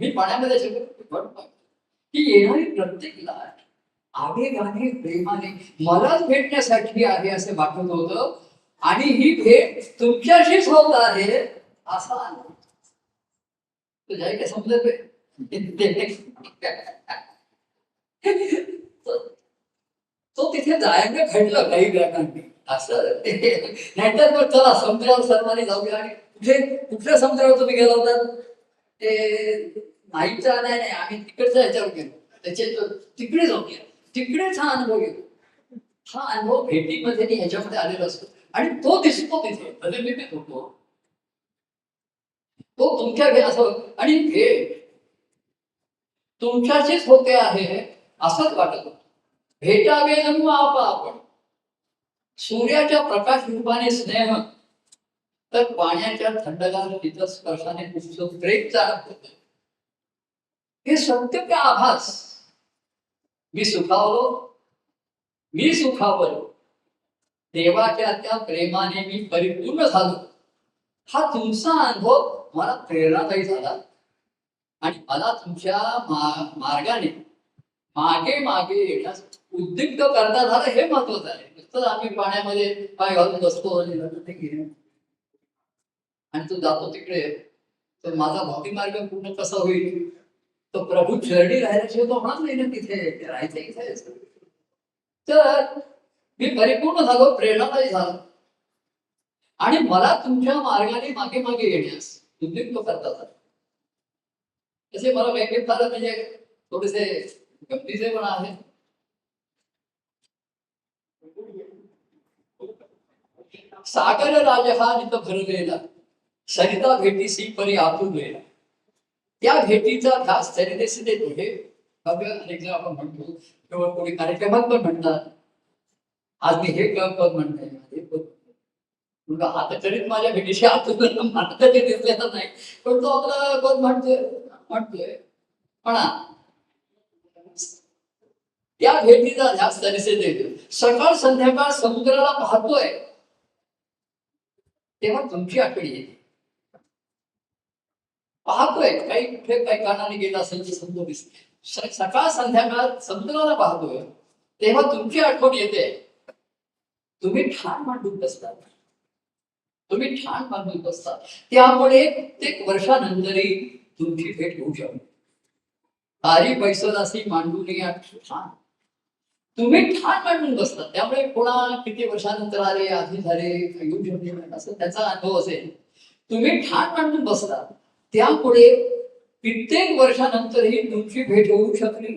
मी पाण्यामध्ये की येणारी प्रत्येक लाट आवेगाने, प्रेमाने मलाच भेटण्यासाठी आहे असे वाटत होतं. आणि ही भेट तुमच्याशीच होत आहे असा तुझ्या काय समजत तो तिथे जायला घडलं काही ग्रहांनी असं नाहीतर मग चला समुद्रावर सर्वांनी जाऊया. आणि कुठल्या समुद्रावर तुम्ही गेला होता? ते नाहीचा नाही, आम्ही तिकडच्या ह्याच्यावर गेलो. त्याचे तिकडे जाऊया, तिकडेच हा अनुभव घेतो. हा अनुभव भेटीमध्ये ह्याच्यामध्ये आलेला असतो आणि तो दिसतो तिथे प्रतिबिंबित होतो. तो तुमच्या असं आणि भेट तुमच्याशीच होते आहे असंच वाटत होतं. भेटावे जणू आपण सूर्याच्या प्रकाश रूपाने स्नेह, तर पाण्याच्या थंडगार शीतल स्पर्शाने तुमचं प्रेम जाणत होतं. हे सत्य का आभास. मी सुखावलो, देवाच्या त्या प्रेमाने मी परिपूर्ण झालो. हा तुमचा अनुभव मला प्रेरणादायी झाला आणि मला तुमच्या मार्गाने मागे मागे येण्यास उद्युक्त करता झालं. हे महत्वाचं आहे. नुसतं आम्ही पाण्यामध्ये पाय घालून बसतो आणि तू जातो तिकडे, तर माझा भक्ती मार्ग पूर्ण कसा होईल? तो प्रभू चरणी राहायला तो होणार नाही ना तिथे राहायचं इथे. तर मी परिपूर्ण झालो, प्रेरणादायी झालो आणि मला तुमच्या मार्गाने मागे मागे येण्यास उद्युक्त करतात. तसे मला काही फार म्हणजे थोडेसे गमतीचे पण आहे. सागर राज हा नित भरलेला, सरिता भेटीसी परी आतुरलेला. त्या भेटीचा ध्यास सरितेस देतो. हे अनेक जण आपण म्हणतो किंवा कोणी कार्यक्रमात पण म्हणतात, आज मी हे पद म्हणतोय, आता तरीच माझ्या भेटीशी आतुरलेला मला ते दिसलेलं नाही, पण तो आपला पद म्हणतोय म्हणा. त्या भेटीचा ध्यास तरीसे देतो. सकाळ संध्याकाळ समुद्राला पाहतोय तेव्हा तुमची आठवणी येते. पाहतोय काही कुठे काही कारणाने गेला असेल तर समजून दिसते. सकाळ संध्याकाळ समुद्राला पाहतोय तेव्हा तुमची आठवण येते. तुम्ही ठाण मांडून बसतात. त्यामुळे प्रत्येक वर्षानंतरही तुमची भेट होऊ शकते. तारी पैसदासी मांडून ठाण, तुम्ही ठाण मांडून बसतात. त्यामुळे कोणा किती वर्षानंतर आले, आधी झाले, येऊ शकते असं त्याचा अनुभव असेल. तुम्ही ठाण मांडून बसता, त्यामुळे कित्येक वर्षानंतरही तुमची भेट होऊ शकली.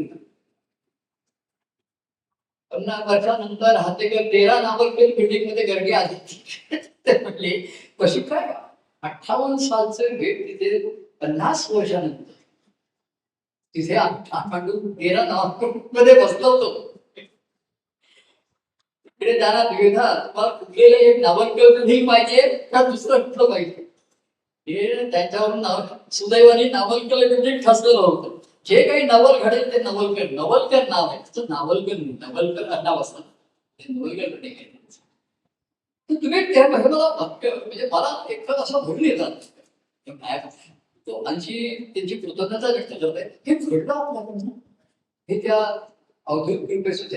50 वर्षानंतर हातेकर 13 नावलकर बिल्डिंग मध्ये गर्दी आली. ते म्हणले कशी काय? 58 सालचं भेट तिथे 50 वर्षानंतर तिथे आम्ही ठाण मांडून 13 नावलकर मध्ये बसलो होतो. तिकडे जाणार द्विधा, तुम्हाला कुठलेलं एक नावलकर बिल्डिंग पाहिजे का दुसरं कुठलं पाहिजे? हे त्याच्यावरून सुदैवाने नावलकर बिल्डिंग ठसलेलं होतं. जे काही नवल घडेल ते नवलकर नाव आहे. नवलकर नाव असतं. नवलकर बिल्डिंग आहे. तुम्ही म्हणजे मला एकच असं भरून येतात. तो आणखी त्यांची कृतज्ञता व्यक्त करत आहे. हे घडलं आपल्याकडून, हे त्या औद्योगिक कृपेचं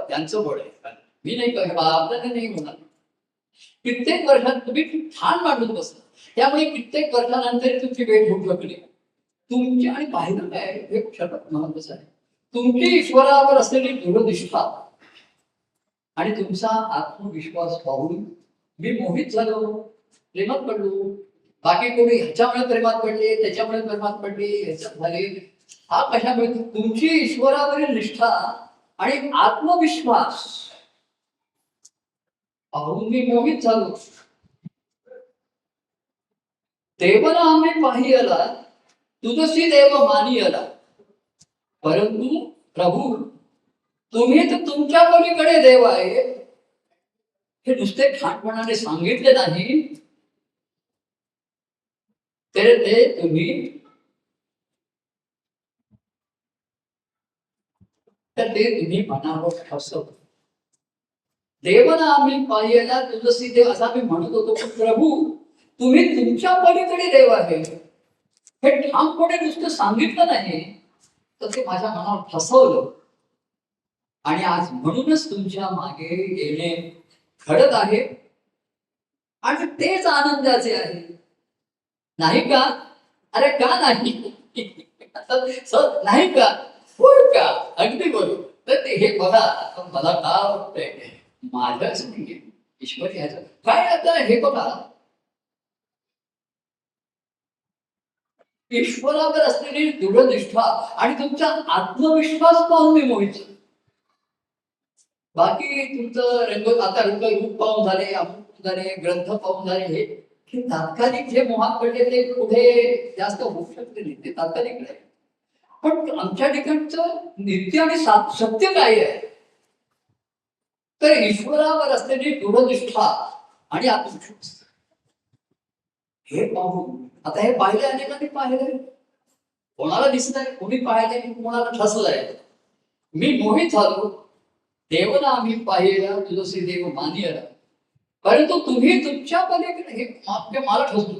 त्यांचं बळ आहे. मी नाही आपल्याला नाही होणार. कित्येक वर्षात तुम्ही ठाण मांडून बसला, त्यामुळे कित्येक वर्षानंतर तुमची भेट होऊ शकली. तुमची आणि पाहिलं काय हे सगळ्यात महत्वाचं आहे. तुमची ईश्वरावर असलेली दृढनिष्ठा आणि तुमचा आत्मविश्वास पाहून मी मोहित झालो, प्रेमात पडलो. बाकी कोणी ह्याच्यामुळे प्रेमात पडले, त्याच्यामुळे प्रेमात पडले, ह्याच्यात झाले. हा कशामुळे? तुमची ईश्वरावरील निष्ठा आणि आत्मविश्वास पाहून मी मोहित झालो. देवना आम्ही पाहिला, तुझशी देव मानियला. परंतु प्रभू, तुम्ही तर तुमच्या पलीकडे देव आहे हे नुसते ठाणपणाने सांगितले नाही, तर ते तुम्ही मनावर ठसव. देवना आम्ही पाहिला, तुझशी देव असं आम्ही म्हणत होतो. प्रभू, तुम्ही तुमच्या पलीकडे देव आहे हे ठामपणे नुसतं सांगितलं नाही, तर ते माझ्या मनावर ठसवलं. आणि आज म्हणूनच तुमच्या मागे येणे घडत आहे आणि तेच आनंदाचे आहे, नाही का? अरे का नाही? सर नाही का? होय का? अगदी बरोबर. तर हे बघा, आता मला का वाटतंय माझ्याच नाही, ईश्वर ह्याचं काय. आता हे बघा, ईश्वरावर असलेली दृढनिष्ठा आणि तुमचा आत्मविश्वास पाहून मी मोहित झालो. बाकी तुमचं आता रूप पाहून झाले, अमुक झाले, ग्रंथ पाहून झाले, हे तात्कालिक जे मोहात पडले ते पुढे जास्त होऊ शकते नाही, ते तात्कालिक नाही. पण आमच्या ठिकाणचं नित्य आणि सत्य काय आहे, तर ईश्वरावर असलेली दृढनिष्ठा आणि आत्मविश्वास हे पाहून. आता हे पाहिले, अनेकांनी पाहिले, कोणाला दिसत आहे, कोणी पाहिले, कोणाला ठसलंय. मी मोहित झालो. देवना आम्ही पाहिला तुझसे देव मानियला, परंतु तुम्ही तुमच्या पलीकडे हे मला ठसलो.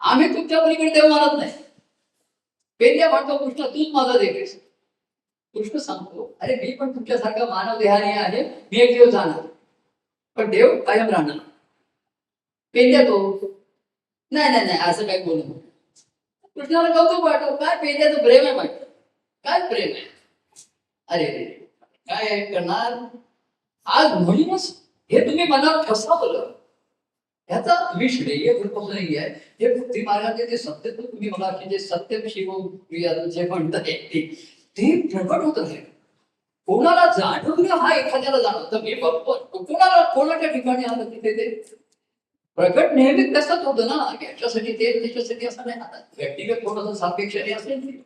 आम्ही तुमच्या पलीकडे देव मानत नाही. पेंद्या म्हणतो कृष्ण तूच माझा देव आहेस. कृष्ण सांगतो अरे मी पण तुमच्यासारखा मानव देहाने आहे, मी एक दिवस जाणार, पण देव कायम राहणार. पेंद्या तो नाही नाही नाही असं काही बोलू. कृष्णाला कौतुक वाटव, काय पेंद्याचं प्रेम आहे वाटत, काय प्रेम आहे. अरे काय करणार आज. म्हणूनच हे तुम्ही मनात ठसवलं, ह्याचा मी श्रेय घेतो नाही आहे. हे भक्ती मार्गाचे जे सत्य तुम्ही मला जे सत्य शिव जे म्हणताय ते प्रकट होत आहे. कोणाला जाणवलं हा एखाद्याला जाणवतं. मी बघतो कोणाला कोणाच्या ठिकाणी आलं तिथे ते प्रकट नेहमी तसंच होतं ना. याच्यासाठी ते त्याच्यासाठी असं नाही. आता व्यक्तिगत कोणाचं सापेक्ष असेल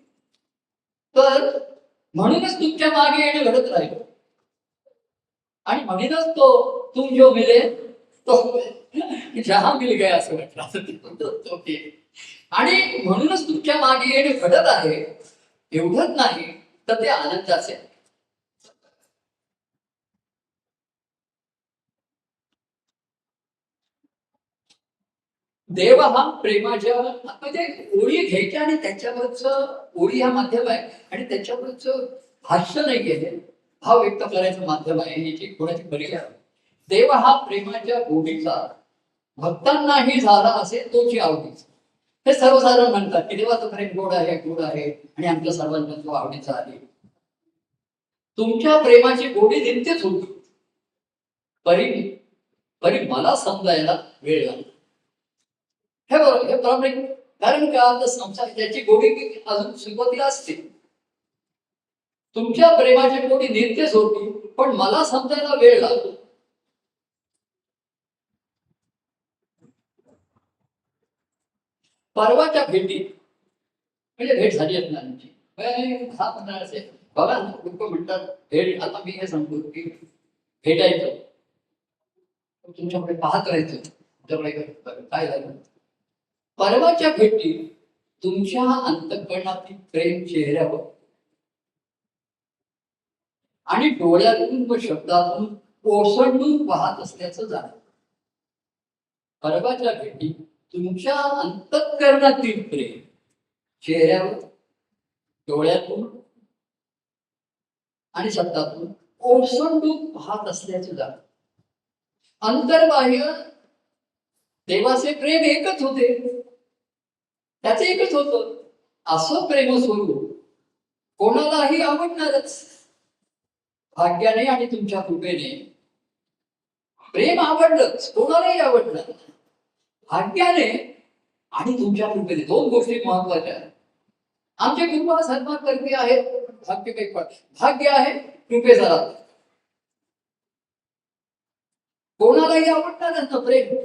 तर म्हणूनच तुमच्या मागे येणं घडत राहील. आणि म्हणूनच तो तुम जो मिले तो जहा मिल गया असं म्हटलं. आणि म्हणूनच तुमच्या मागे येणं घडत आहे. एवढंच नाही तर ते आनंदाचे. देव हा प्रेमाच्या म्हणजे ओळी घ्यायच्या आणि त्याच्यावरच ओळी हा माध्यम आहे आणि त्याच्यावरच भाष्य नाही केले, भाव व्यक्त करायचं माध्यम आहे. याची कोणाची बरी आहे. देव हा प्रेमाच्या गोडीचा भक्तांनाही झाला असेल तोची आवडीचा. हे सर्वसाधारण म्हणतात की देवाचं प्रेम गोड आहे, गोड आहे आणि आमच्या सर्वांना तो आवडीचा आहे. तुमच्या प्रेमाची गोडी नित्यच होती, परी मला समजायला वेळ लागला. हे बरोबर, हे प्रामाणिक. कारण का संसार त्याची गोडी अजून सुरुवातीला असते. तुमच्या प्रेमाची गोडी नित्यच होती, पण मला समजायला वेळ लागतो. परवाच्या भेटीत म्हणजे भेट झाली असणार आमची 10-15 असेल. बघा ना, लोक म्हणतात भेट. आता मी हे सांगतो की भेटायचं तुमच्याकडे पाहत राहायचं, तुमच्याकडे काय झालं. परवाच्या भेटीत तुमच्या अंतःकरणातील प्रेम चेहऱ्यावर आणि डोळ्यातून व शब्दातून ओसंडून वाहत असल्याचं झालं. परवाच्या भेटीत तुमच्या अंतःकरणातील प्रेम चेहऱ्यावर, डोळ्यातून आणि शब्दातून ओसंडून वाहत असल्याचं झालं. अंतर्बाह्य देवाचे प्रेम एकच होते, त्याचं एकच होतं. असं प्रेम स्वरूप कोणालाही आवडणारच. भाग्याने आणि तुमच्या कृपेने प्रेम आवडलंच, कोणालाही आवडणार. भाग्याने आणि तुमच्या कृपेने दोन गोष्टी महत्वाच्या आहेत. आमचे कृपा सन्मान करते आहेत, भाग्य काही पण भाग्य आहे कृपेचा राहतो. कोणालाही आवडणार प्रेम,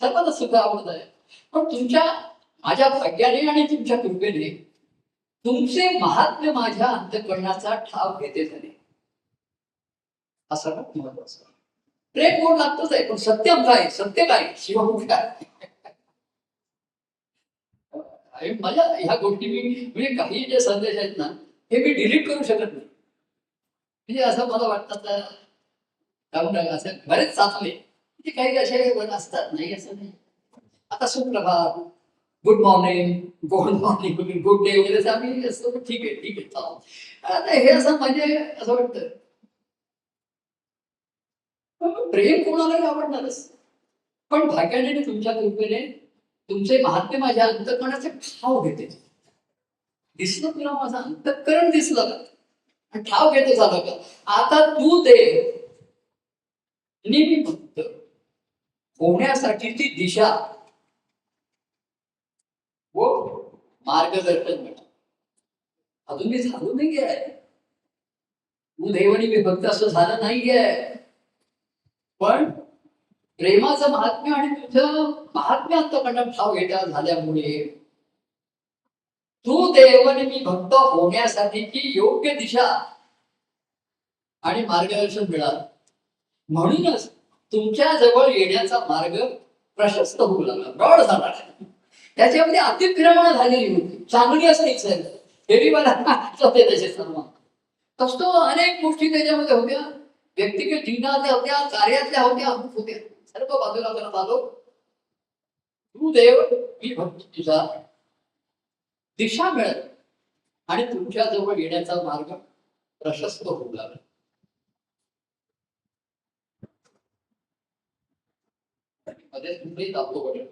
सर्वांना सुख आवडत आहे. पण तुमच्या माझ्या भाग्याने आणि तुमच्या कृपेने तुमचे महात्म्य माझ्या अंतःकरणाचा ठाव घेते झाले. हा सर्वात महत्वाचा. प्रेम कोण लागतच आहे, पण सत्यम काय, सत्य काय, शिवमुख काय. माझ्या ह्या गोष्टी मी म्हणजे काही जे संदेश आहेत ना, हे मी डिलीट करू शकत नाही. म्हणजे असं मला वाटतं असं बरेच चांगले म्हणजे काही असे असतात, नाही असं नाही. आता सुप्रभात, good morning, good morning, good day वगैरे आम्ही असतो. ठीक आहे ठीक आहे चालू. आता हे असं म्हणजे असं वाटतं प्रेम कोणालाही आवडणारच. पण भाग्याने तुमच्या कृपेने तुमचे महात्मे माझ्या अंतःकरणाचे ठाव घेते. दिसलं तुला माझं अंतःकरण दिसलं का? आणि ठाव घेतो झालं का? आता तू देव आणि मी भक्त होण्यासाठीची दिशा व मार्गदर्शन मिळालं. अजून मी झालो नाहीये. तू देव आणि मी भक्त असं झालं नाहीये. पण प्रेमाचं महात्म्य आणि तुझं महात्म्य अंतःकरणात ठाव घेता झाल्यामुळे तू देव आणि मी भक्त होण्यासाठीची योग्य दिशा आणि मार्गदर्शन मिळालं. म्हणूनच तुमच्या जवळ येण्याचा मार्ग प्रशस्त होऊ लागला, ब्रॉड झाला. त्याच्यामध्ये अतिक्रमण झालेली होती. चांगली असते सर हेवी मला होते त्याचे सर्व तसतो अनेक गोष्टी त्याच्यामध्ये होत्या. व्यक्तिगत जीवनातल्या होत्या, कार्यातल्या होत्या, अमुक होत्या. सर्व बाजूला करत आलो. तू देव मी भक्त तुझा दिशा मिळत आणि तुमच्या जवळ येण्याचा मार्ग प्रशस्त होऊ लागला. मध्ये तुम्ही दाखवू पडेल.